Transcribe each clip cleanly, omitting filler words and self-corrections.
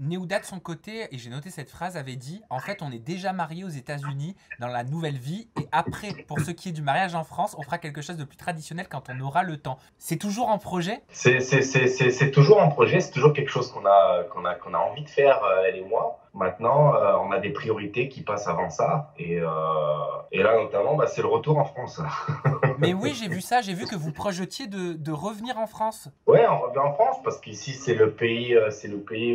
Neouda de son côté, et j'ai noté cette phrase, avait dit en fait on est déjà mariés aux États-Unis dans la nouvelle vie et après pour ce qui est du mariage en France on fera quelque chose de plus traditionnel quand on aura le temps. C'est toujours en projet? C'est toujours un projet, c'est toujours quelque chose qu'on a envie de faire, elle et moi. Maintenant, on a des priorités qui passent avant ça. Et là, notamment, bah, c'est le retour en France. Mais oui j'ai vu ça, j'ai vu que vous projetiez de revenir en France. Ouais, on revient en France parce qu'ici, c'est le pays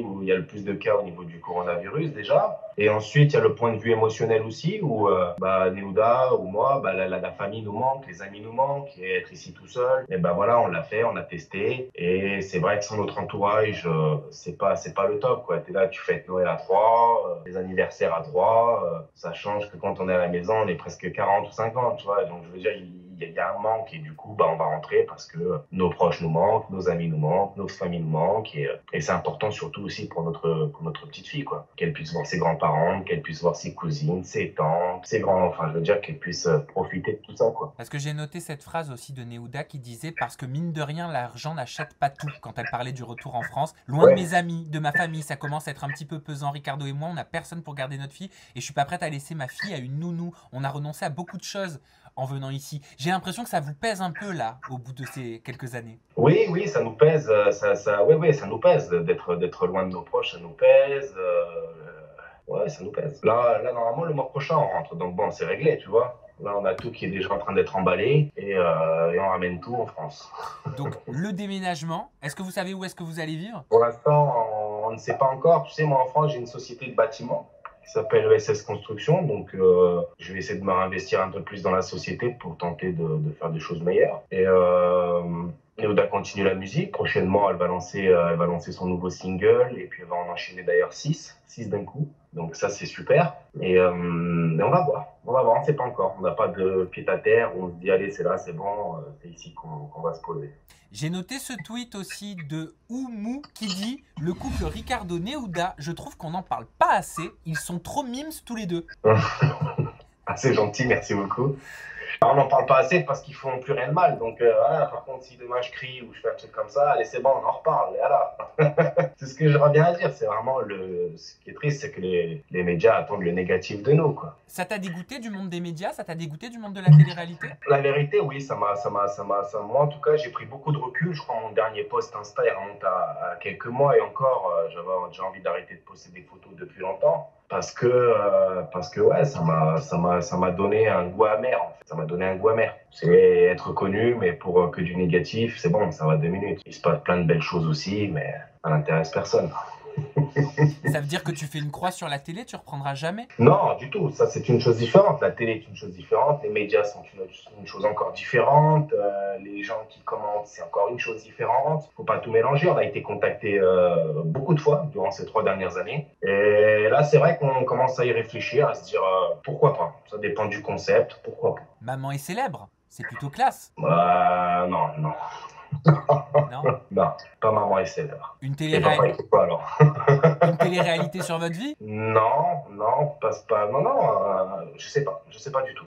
où il y a le plus de cas au niveau du coronavirus déjà. Et ensuite, il y a le point de vue émotionnel aussi où bah, Neouda ou moi, bah, la famille nous manque, les amis nous manquent. Et être ici tout seul, et ben voilà, on l'a fait, on a testé. Et c'est vrai que sans notre entourage, c'est pas le top, quoi. T'es là, tu fêtes Noël à trois, les anniversaires à trois. Ça change que quand on est à la maison, on est presque 40 ou 50, tu vois. Donc, je veux dire, il y a un manque et du coup, bah, on va rentrer parce que nos proches nous manquent, nos amis nous manquent, nos familles nous manquent et c'est important surtout aussi pour notre petite fille, quoi. Qu'elle puisse voir ses grands-parents, qu'elle puisse voir ses cousines, ses tantes, ses grands, enfin, je veux dire qu'elle puisse profiter de tout ça, quoi. Parce que j'ai noté cette phrase aussi de Neouda qui disait parce que mine de rien l'argent n'achète pas tout quand elle parlait du retour en France. Loin de Ouais. mes amis, de ma famille, ça commence à être un petit peu pesant. Ricardo et moi, on n'a personne pour garder notre fille et je suis pas prête à laisser ma fille à une nounou. On a renoncé à beaucoup de choses en venant ici. J'ai l'impression que ça vous pèse un peu là au bout de ces quelques années. Oui, oui, ça nous pèse, ouais, ça nous pèse d'être loin de nos proches, ça nous pèse. Ouais, ça nous pèse. Là, normalement, le mois prochain, on rentre. Donc bon, c'est réglé, tu vois. Là, on a tout qui est déjà en train d'être emballé et on ramène tout en France. Donc le déménagement, est-ce que vous savez où est-ce que vous allez vivre? Pour l'instant, on ne sait pas encore. Tu sais, moi, en France, j'ai une société de bâtiment qui s'appelle ESS Construction. Donc, je vais essayer de me réinvestir un peu plus dans la société pour tenter de faire des choses meilleures. Et Oda continue la musique. Prochainement, elle va lancer son nouveau single et puis elle va en enchaîner d'ailleurs six d'un coup. Donc ça, c'est super. Et on va voir. On va voir, on ne sait pas encore. On n'a pas de pied à terre où on se dit, allez, c'est là, c'est bon, c'est ici qu'on va se poser. J'ai noté ce tweet aussi de Oumou qui dit le couple Ricardo Neouda, je trouve qu'on n'en parle pas assez, ils sont trop mimes tous les deux. Ah, c'est gentil, merci beaucoup. On n'en parle pas assez parce qu'ils font plus rien de mal. Donc, voilà, par contre, si demain je crie ou je fais un truc comme ça, allez, c'est bon, on en reparle. Et voilà. C'est ce que je reviens à dire. C'est vraiment ce qui est triste, c'est que les médias attendent le négatif de nous, quoi. Ça t'a dégoûté du monde des médias? Ça t'a dégoûté du monde de la télé-réalité? La vérité, oui, moi, en tout cas, j'ai pris beaucoup de recul. Je crois que mon dernier post Insta, il remonte à quelques mois et encore, j'avais déjà envie d'arrêter de poster des photos depuis longtemps. Parce que ouais, ça m'a donné un goût amer, en fait. Ça m'a donné un goût amer. C'est être connu, mais pour que du négatif, c'est bon, ça va 2 minutes. Il se passe plein de belles choses aussi, mais ça n'intéresse personne. Ça veut dire que tu fais une croix sur la télé, tu reprendras jamais? Non, du tout. Ça, c'est une chose différente. La télé est une chose différente. Les médias sont une chose encore différente. Les gens qui commentent, c'est encore une chose différente. Faut pas tout mélanger. On a été contacté beaucoup de fois durant ces 3 dernières années. Et là, c'est vrai qu'on commence à y réfléchir, à se dire pourquoi pas. Ça dépend du concept. Pourquoi pas. Maman est célèbre, c'est plutôt classe, Non, non, non? non. Pas maman et célèbre. Une Et papa, il télé-réalité faut pas alors. une télé-réalité sur votre vie? Non, non, passe pas. Non, non. Je sais pas. Je sais pas du tout.